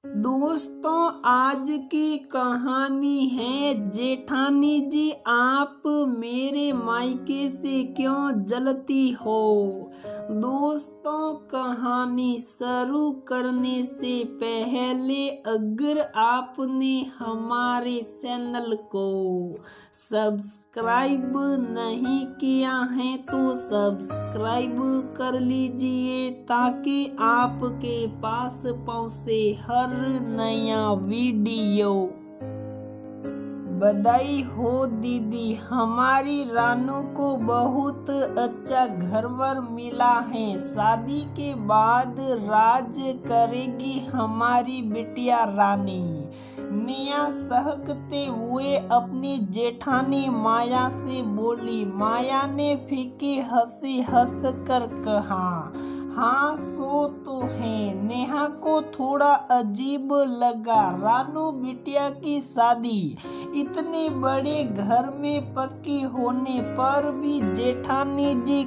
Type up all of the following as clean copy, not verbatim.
दोस्तों, आज की कहानी है जेठानी जी आप मेरे मायके से क्यों जलती हो। दोस्तों, कहानी शुरू करने से पहले अगर आपने हमारे चैनल को सब्सक्राइब नहीं किया है तो सब्सक्राइब कर लीजिए ताकि आपके पास पहुंचे हर नया वीडियो। बधाई हो दीदी, हमारी रानू को बहुत अच्छा घरवर मिला है। शादी के बाद राज करेगी हमारी बिटिया रानी। नेहा सहकते हुए अपनी जेठानी माया से बोली। माया ने फीकी हंसी हंस कर कहा, हाँ सो तो है। नेहा को थोड़ा अजीब लगा। रानू बिटिया की शादी इतने बड़े घर में पक्की होने पर भी जेठानी जी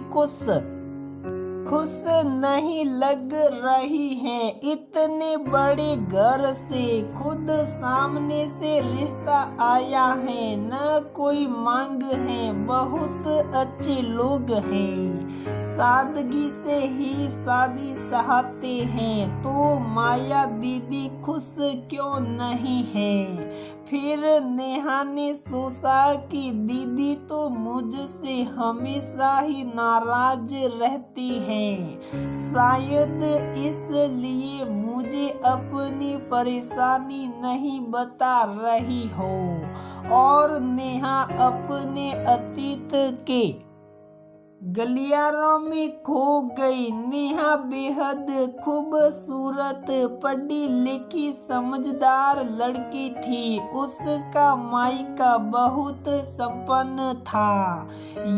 खुश नहीं लग रही हैं। इतने बड़े घर से खुद सामने से रिश्ता आया है, न कोई मांग है, बहुत अच्छे लोग हैं, सादगी से ही शादी चाहते हैं, तो माया दीदी खुश क्यों नहीं है। फिर नेहा ने सोचा कि दीदी तो मुझसे हमेशा ही नाराज रहती हैं, शायद इसलिए मुझे अपनी परेशानी नहीं बता रही हो। और नेहा अपने अतीत के गलियारों में खो गई। नेहा बेहद खूबसूरत, पढ़ी लिखी, समझदार लड़की थी। उसका मायका बहुत संपन्न था।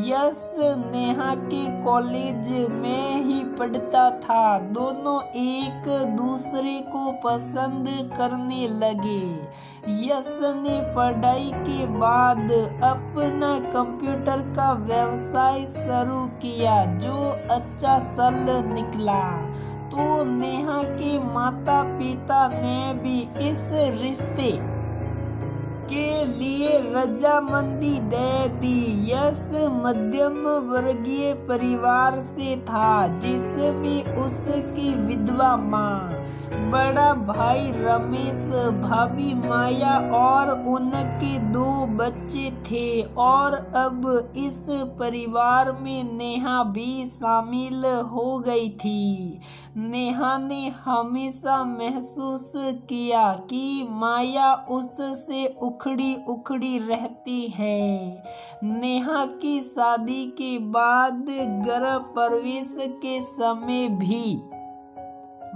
यश नेहा के कॉलेज में ही पढ़ता था। दोनों एक दूसरे को पसंद करने लगे। यश ने पढ़ाई के बाद अपना कंप्यूटर का व्यवसाय शुरू किया जो अच्छा चल निकला। तो नेहा के माता पिता ने भी इस रिश्ते के लिए रजामंदी दे दी। यश मध्यम वर्गीय परिवार से था जिसमें उसकी विधवा माँ, बड़ा भाई रमेश, भाभी माया और उनके 2 बच्चे थे। और अब इस परिवार में नेहा भी शामिल हो गई थी। नेहा ने हमेशा महसूस किया कि माया उससे उखड़ी उखड़ी रहती है। नेहा की शादी के बाद गृह प्रवेश के समय भी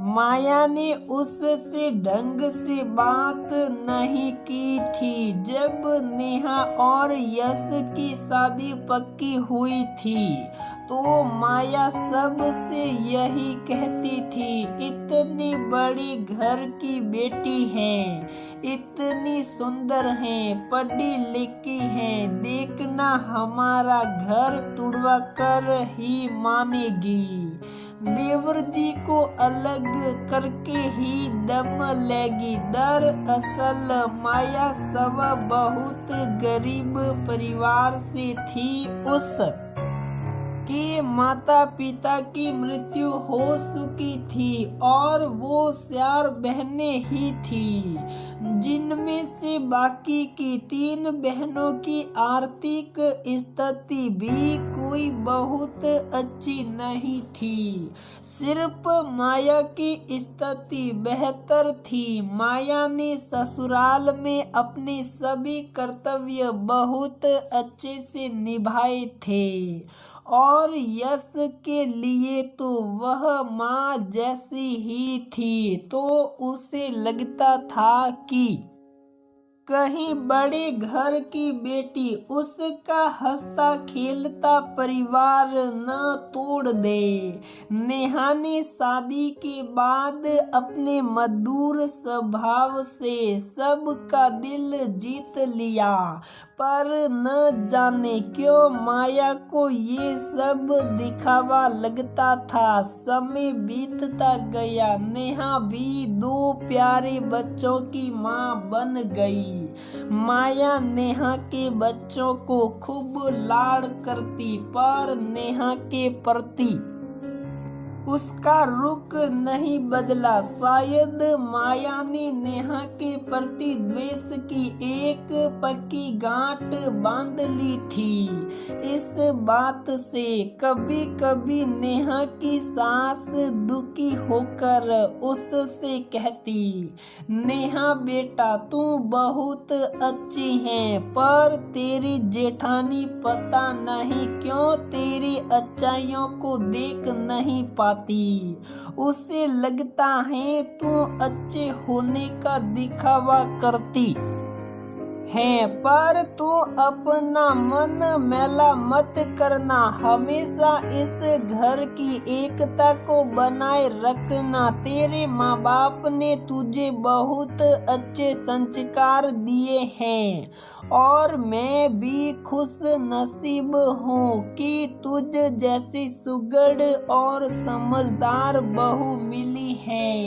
माया ने उससे ढंग से बात नहीं की थी। जब नेहा और यश की शादी पक्की हुई थी तो माया सबसे यही कहती थी, इतनी बड़ी घर की बेटी है, इतनी सुंदर है, पढ़ी लिखी है, देखना हमारा घर तुड़वा कर ही मानेगी। देवर जी को अलग करके ही दम लेगी। दरअसल माया सब बहुत गरीब परिवार से थी। उस के माता पिता की मृत्यु हो चुकी थी और वो 4 बहनें ही थी, जिनमें से बाकी की 3 बहनों की आर्थिक स्थिति भी कोई बहुत अच्छी नहीं थी। सिर्फ माया की स्थिति बेहतर थी। माया ने ससुराल में अपने सभी कर्तव्य बहुत अच्छे से निभाए थे और यश के लिए तो वह माँ जैसी ही थी। तो उसे लगता था कि कहीं बड़े घर की बेटी उसका हंसता खेलता परिवार न तोड़ दे। नेहा ने शादी के बाद अपने मधुर स्वभाव से सबका दिल जीत लिया। पर न जाने क्यों माया को ये सब दिखावा लगता था। समय बीतता गया, नेहा भी 2 प्यारे बच्चों की माँ बन गई। माया नेहा के बच्चों को खूब लाड करती, पर नेहा के प्रति उसका रुख नहीं बदला। शायद माया ने नेहा के प्रति द्वेष की एक पक्की गांठ बांध ली थी। इस बात से कभी कभी नेहा की सास दुखी होकर उससे कहती, नेहा बेटा तू बहुत अच्छी है, पर तेरी जेठानी पता नहीं क्यों तेरी अच्छाइयों को देख नहीं पाती। उसे लगता है तू अच्छे होने का दिखावा करती है, पर तू अपना मन मैला मत करना। हमेशा इस घर की एकता को बनाए रखना। तेरे माँ बाप ने तुझे बहुत अच्छे संस्कार दिए हैं और मैं भी खुश नसीब हूँ कि तुझ जैसी सुघड़ और समझदार बहू मिली है।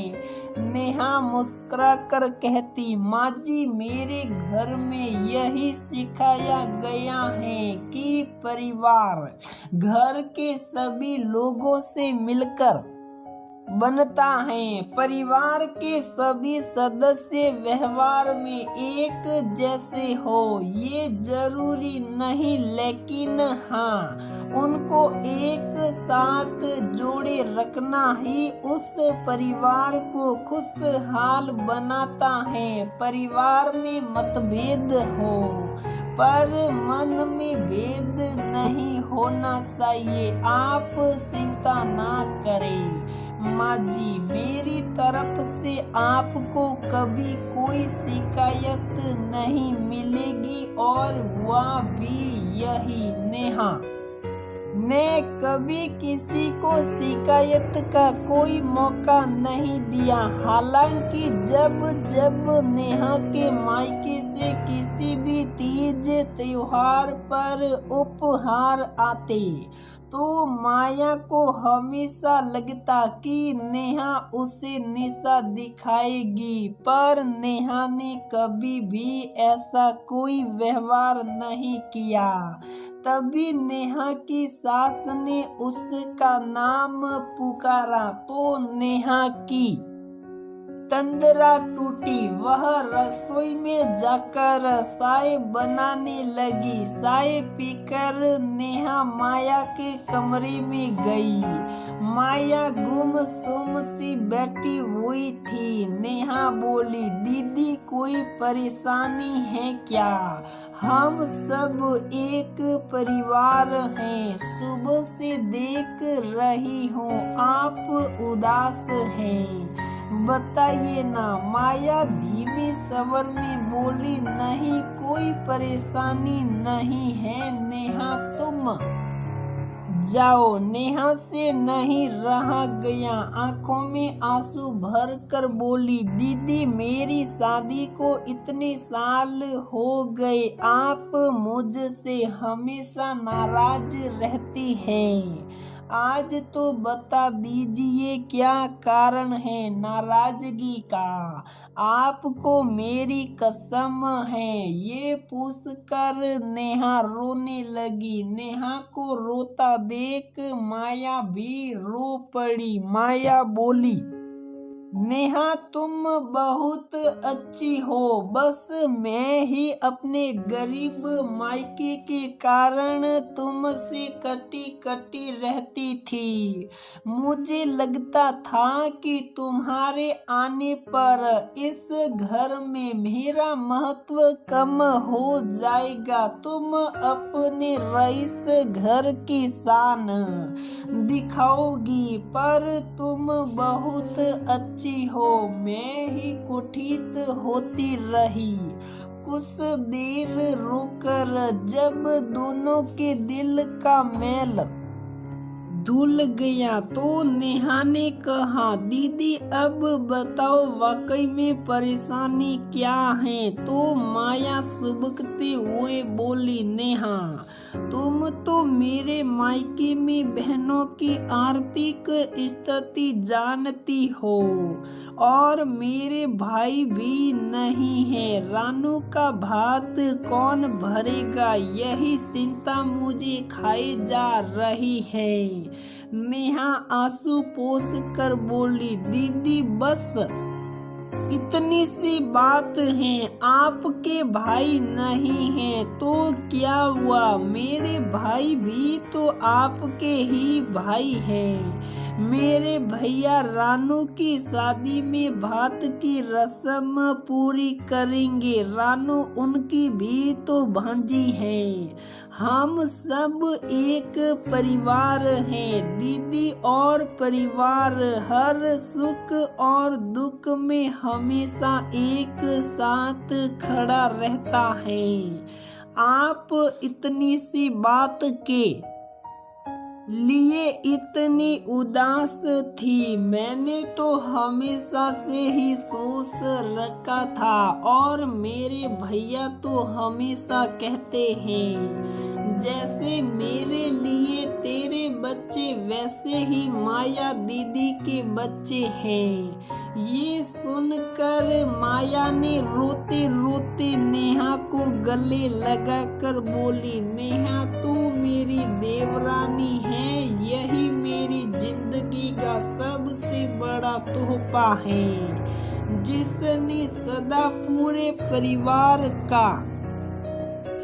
नेहा मुस्कुरा कर कहती, माँ जी मेरे घर में यही सिखाया गया है कि परिवार घर के सभी लोगों से मिलकर बनता है। परिवार के सभी सदस्य व्यवहार में एक जैसे हो ये जरूरी नहीं, लेकिन हाँ उनको एक साथ जोड़े रखना ही उस परिवार को खुशहाल बनाता है। परिवार में मतभेद हो पर मन में भेद नहीं होना चाहिए। आप चिंता ना करें माँ जी, मेरी तरफ से आपको कभी कोई शिकायत नहीं मिलेगी और हुआ भी यही। नेहा ने कभी किसी को शिकायत का कोई मौका नहीं दिया। हालांकि जब जब नेहा के मायके से किसी भी तीज त्योहार पर उपहार आते तो माया को हमेशा लगता कि नेहा उसे निशा दिखाएगी, पर नेहा ने कभी भी ऐसा कोई व्यवहार नहीं किया। तभी नेहा की सास ने उसका नाम पुकारा तो नेहा की तंद्रा टूटी। वह रसोई में जाकर चाय बनाने लगी। चाय पीकर नेहा माया के कमरे में गई। माया गुमसुम सी बैठी हुई थी। नेहा बोली, दीदी कोई परेशानी है क्या? हम सब एक परिवार हैं। सुबह से देख रही हूँ आप उदास हैं, बताइए ना। माया धीमे स्वर में बोली, नहीं कोई परेशानी नहीं है नेहा, तुम जाओ। नेहा से नहीं रहा गया, आंखों में आंसू भर कर बोली, दीदी मेरी शादी को इतने साल हो गए, आप मुझसे हमेशा नाराज रहती हैं। आज तो बता दीजिए क्या कारण है नाराजगी का? आपको मेरी कसम है। ये पूछकर नेहा रोने लगी। नेहा को रोता देख माया भी रो पड़ी। माया बोली, नेहा तुम बहुत अच्छी हो, बस मैं ही अपने गरीब मायके के कारण तुमसे कटी कटी रहती थी। मुझे लगता था कि तुम्हारे आने पर इस घर में मेरा महत्व कम हो जाएगा। तुम अपने रईस घर की शान दिखाओगी, पर तुम बहुत अच्छी हो। मैं ही कुठित होती रही। कुछ देर रुकर जब दोनों के दिल का मेल धुल गया। तो नेहा ने कहा, दीदी अब बताओ वाकई में परेशानी क्या है। तो माया सुबकते हुए बोली, नेहा तुम तो मेरे मायके में बहनों की आर्थिक स्थिति जानती हो और मेरे भाई भी नहीं है। रानू का भात कौन भरेगा, यही चिंता मुझे खाई जा रही है। नेहा आंसू पोंछ कर बोली, दीदी बस इतनी सी बात है, आपके भाई नहीं हैं तो क्या हुआ, मेरे भाई भी तो आपके ही भाई हैं। मेरे भैया रानू की शादी में भात की रस्म पूरी करेंगे। रानू उनकी भी तो भांजी है। हम सब एक परिवार हैं दीदी, और परिवार हर सुख और दुख में हमेशा एक साथ खड़ा रहता है। आप इतनी सी बात के लिए इतनी उदास थी, मैंने तो हमेशा से ही सोच रखा था। और मेरे भैया तो हमेशा कहते हैं, जैसे मेरे लिए तेरे बच्चे वैसे ही माया दीदी के बच्चे हैं। ये सुनकर माया ने रोते रोते नेहा को गले लगाकर बोली, नेहा तू मेरी देवरानी है, यही मेरी जिंदगी का सबसे बड़ा तोहफा है, जिसने सदा पूरे परिवार का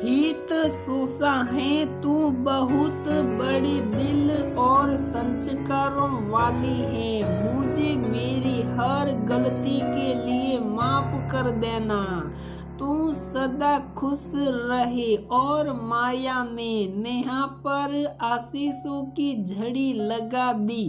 हित सोचा है। तू बहुत बड़ी दिल और संस्कारों वाली है, मुझे मेरी हर गलती के लिए माफ कर देना। तू सदा खुश रहे। और माया ने नेहा पर आशीषों की झड़ी लगा दी।